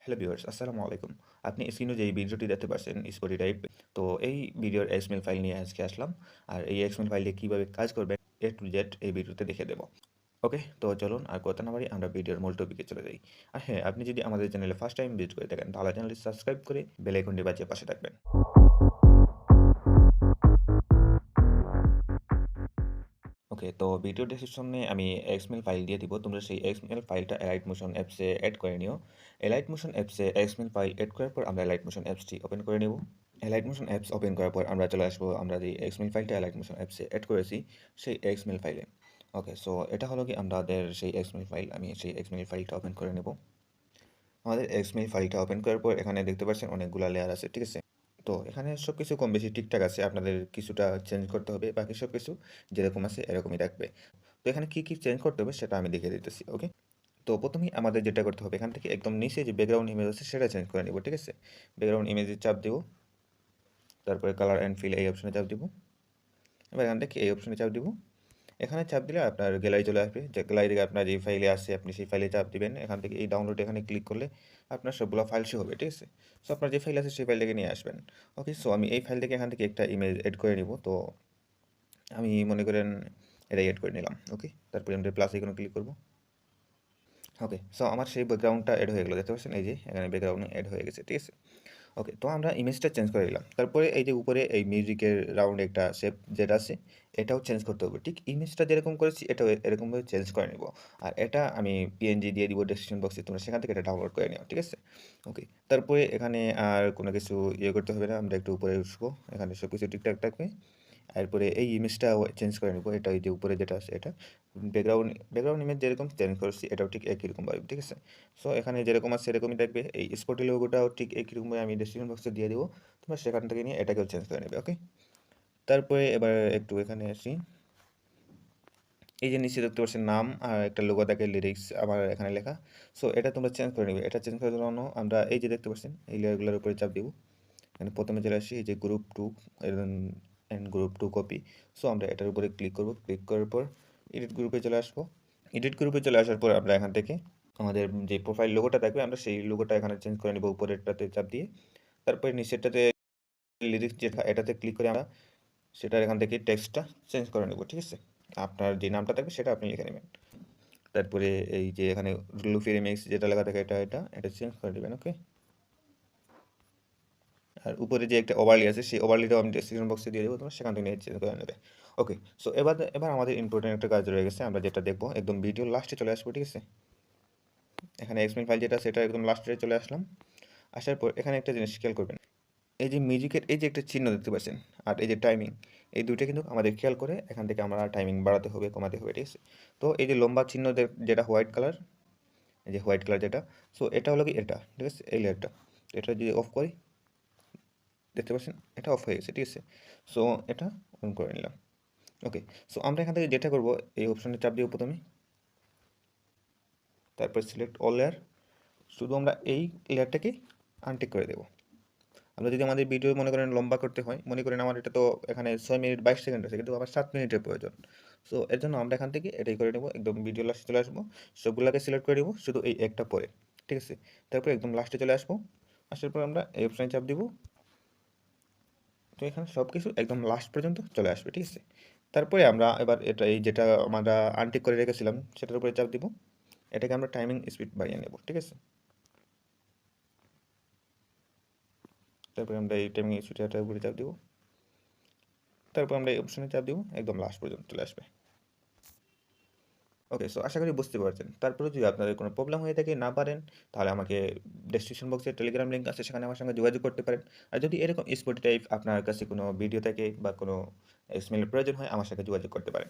Hello viewers, আসসালামু আলাইকুম। আপনি স্ক্রিনে যে এই ভিডিওটি দেখতে পাচ্ছেন স্পোটি টাইপ, তো এই ভিডিওর এক্সএমএল ফাইল নিয়ে আজকে আসলাম। আর এই এক্সএমএল ফাইল দিয়ে কীভাবে কাজ করবেন এ টু জেড এই ভিডিওতে দেখে দেবো। ওকে, তো চলুন আর কথা না বাড়ি আমরা ভিডিওর মূল টপিকে চলে যাই। আর হ্যাঁ, আপনি যদি আমাদের চ্যানেলে ফার্স্ট টাইম ভিজিট করে থাকেন তাহলে চ্যানেলটি সাবস্ক্রাইব করে বেল আইকনটি বাজিয়ে পাশে থাকবেন। ওকে, তো ভিডিও ডেসক্রিপশনে আমি এক্সএমএল ফাইল দিয়ে দিব। তোমরা সেই এক্সএমএল ফাইলটা এলাইট মোশন অ্যাপসে অ্যাড করে নিও। এলাইট মোশন অ্যাপসে এক্সএমএল ফাইল অ্যাড করার পর আমরা এলাইট মোশন অ্যাপসটি ওপেন করে নেব। এলাইট মোশন অ্যাপস ওপেন করার পর আমরা চলে আসবো আমরা যে এক্সএমএল ফাইলটা এলাইট মোশন অ্যাপসে অ্যাড করেছি সেই এক্সএমএল ফাইলে। ওকে, সো এটা হলো কি আমাদের সেই এক্সএমএল ফাইল। আমি সেই এক্সএমএল ফাইলটা ওপেন করে নেব। আমাদের এক্সএমএল ফাইলটা ওপেন করার পর এখানে দেখতে পাচ্ছেন অনেকগুলো লেয়ার আছে, ঠিক আছে? তো এখানে সব কিছু কম বেশি ঠিকঠাক আছে, আপনাদের কিছুটা চেঞ্জ করতে হবে, বাকি সব কিছু যেরকম আছে এরকমই থাকবে। তো এখানে কী কী চেঞ্জ করতে হবে সেটা আমি দেখিয়ে দিতেছি। ওকে, তো প্রথমেই আমাদের যেটা করতে হবে এখান থেকে একদম নিচে যে ব্যাকগ্রাউন্ড ইমেজ আছে সেটা চেঞ্জ করে নেব, ঠিক আছে? ব্যাকগ্রাউন্ড ইমেজে চাপ দেব, তারপরে কালার অ্যান্ড ফিল এই অপশনে চাপ দিব। এবার এখান থেকে এই অপশনে চাপ দিব। এখানে চাপ দিলে আপনার গ্যালারি চলে আসবে, যে গ্যালারি থেকে আপনার যে ফাইলে আসছে আপনি সেই ফাইলে চাপ দিবেন। এখান থেকে এই ডাউনলোড এখানে ক্লিক করলে আপনার সবগুলো ফাইল শো হবে, ঠিক আছে? সো আপনার যে ফাইল আছে সেই ফাইল থেকে নিয়ে আসবেন। ওকে, সো আমি এই ফাইল থেকে এখান থেকে একটা ইমেজ এড করে নিব। তো আমি মনে করেন এটাই এড করে নিলাম। ওকে, তারপরে আমরা প্লাস আইকনে ক্লিক করব। ওকে, সো আমার সেই ব্যাকগ্রাউন্ডটা এড হয়ে গেলো, দেখতে পাচ্ছেন এই যে এখানে ব্যাকগ্রাউন্ড এড হয়ে গেছে, ঠিক আছে? ওকে, তো আমরা ইমেজটা চেঞ্জ করে দিলাম। তারপরে এই যে উপরে এই মিউজিকের রাউন্ড একটা শেপ যেটা আছে এটাও চেঞ্জ করতে হবে। ঠিক ইমেজটা যেরকম করেছি এটাও এরকমভাবে চেঞ্জ করে নেব। আর এটা আমি পিএনজি দিয়ে দিব ডেসক্রিপশন বক্সে, তোমরা সেখান থেকে এটা ডাউনলোড করে নিও, ঠিক আছে? ওকে, তারপরে এখানে আর কোনো কিছু ইয়ে করতে হবে না, আমরা একটু উপরে উঠবো, এখানে সব কিছু ঠিকঠাক থাকবে। এরপরে এই ইমেজটাও চেঞ্জ করে নেব, এটা এই যে উপরে যেটা আছে এটা ব্যাকগ্রাউন্ড ইমেজ যেরকম চেঞ্জ করেছি এটাও ঠিক একই রকমভাবে, ঠিক আছে? সো এখানে যেরকম আছে সেরকমই থাকবে। এই স্পটি লোগোটাও ঠিক একই রকমভাবে আমি ডেসক্রিপশন বক্সে দিয়ে দিব, তোমরা সেখান থেকে নিয়ে এটাকেও চেঞ্জ করে নেবে। ওকে, তারপরে এবার একটু এখানে আসি। এই যে নিচে দেখতে পাচ্ছেন নাম আর একটা লোগো থাকে, লিরিক্স আমার এখানে লেখা। সো এটা তোমরা চেঞ্জ করে নেবে। এটা চেঞ্জ করার জন্য আমরা এই যে দেখতে পাচ্ছেন এই লেয়ারগুলোর উপরে চাপ দিব। এখানে প্রথমে চলে আসি এই যে group two and group two copy. So আমরা এটার উপরে ক্লিক করব, ক্লিক করার পর এডিট গ্রুপে চলে আসবো। এডিট গ্রুপে চলে আসার পর আমরা এখান থেকে আমাদের যে প্রোফাইল লোগোটা থাকবে আমরা সেই লোগোটা এখানে চেঞ্জ করে নেব উপরেরটাতে চাপ দিয়ে। তারপরে নিচেরটাতে লিরিক্স যেটা এটাতে ক্লিক করে আমরা সেটার এখান থেকে টেক্সটটা চেঞ্জ করে নেব, ঠিক আছে? আপনার যে নামটা থাকবে সেটা আপনি লিখে নেবেন। তারপরে এই যে এখানে লুফি রিমিক্স যেটা লেখা থাকে এটা চেঞ্জ করে দেবেন। ওকে, আর উপরে যে একটা ওভারলি আছে সেই ওভারলিটাও আমি ডেসক্রিপশন বক্সে দিয়ে দেবো, তোমরা সেখান থেকে নিয়ে চেঞ্জ করে নেবে। ওকে, সো এবার আমাদের ইম্পর্টেন্ট একটা কাজ রয়ে গেছে, আমরা যেটা দেখবো একদম ভিডিও লাস্টে চলে আসবো, ঠিক আছে? এখানে এক্সএমএল ফাইল যেটা সেটা একদম লাস্টে চলে আসলাম। আসার পর এখানে একটা জিনিস খেয়াল করবেন, এই যে মিউজিকের এই যে একটা চিহ্ন দেখতে পাচ্ছেন আর এই যে টাইমিং, এই দুইটা কিন্তু আমাদের খেয়াল করে এখান থেকে আমরা টাইমিং বাড়াতে হবে কমাতে হবে, ঠিক আছে? তো এই যে লম্বা চিহ্ন যেটা হোয়াইট কালার, এই যে হোয়াইট কালার যেটা, সো এটা হলো কি এটা, ঠিক আছে? এই লেয়ারটা, এটা যদি অফ করি দেখতে পাচ্ছেন এটা অফ হয়ে গেছে, ঠিক আছে? সো এটা অন করে নিলাম। ওকে, সো আমরা এখান থেকে যেটা করব এই অপশনে চাপ দিব প্রথমে, তারপর সিলেক্ট অল লেয়ার, শুধু আমরা এই লেয়ারটাকে আনটিক করে দেবো। আমরা যদি আমাদের ভিডিও মনে করেন লম্বা করতে হয়, মনে করেন আমার এটা তো এখানে 6 মিনিট 22 সেকেন্ড আছে কিন্তু আমার 7 মিনিটের প্রয়োজন। সো এর জন্য আমরা এখান থেকে এটাই করে নেব, একদম ভিডিও লাস্টে চলে আসবো, সবগুলোকে সিলেক্ট করে নেব শুধু এই একটা পরে, ঠিক আছে? তারপর একদম লাস্টে চলে আসবো, আসার পর আমরা এই অপশানে চাপ দিব। তো এখানে সব কিছু একদম লাস্ট পর্যন্ত চলে আসবে, ঠিক আছে? তারপরে আমরা এবার এটা এই যেটা আমরা আনটিক করে রেখেছিলাম সেটার উপরে চাপ দিব, এটাকে আমরা টাইমিং স্পিড বাড়িয়ে নেব, ঠিক আছে? তারপরে আমরা এই টাইমিং স্পিডটার উপরে চাপ দিব, তারপর আমরা এই অপশনে চাপ দিব, একদম লাস্ট পর্যন্ত চলে আসবে। ওকে, সো আশা করি বুঝতে পারছেন। তারপরে যদি আপনাদের কোনো প্রবলেম হয়ে থাকে না পারেন তাহলে আমাকে ডেসক্রিপশন বক্সে টেলিগ্রাম লিঙ্ক আছে, সেখানে আমার সঙ্গে যোগাযোগ করতে পারেন। আর যদি এরকম স্পোর্টি টাইপ আপনার কাছে কোনো ভিডিও থাকে বা কোনো এক্সএমএল এর প্রয়োজন হয় আমার সাথে যোগাযোগ করতে পারেন।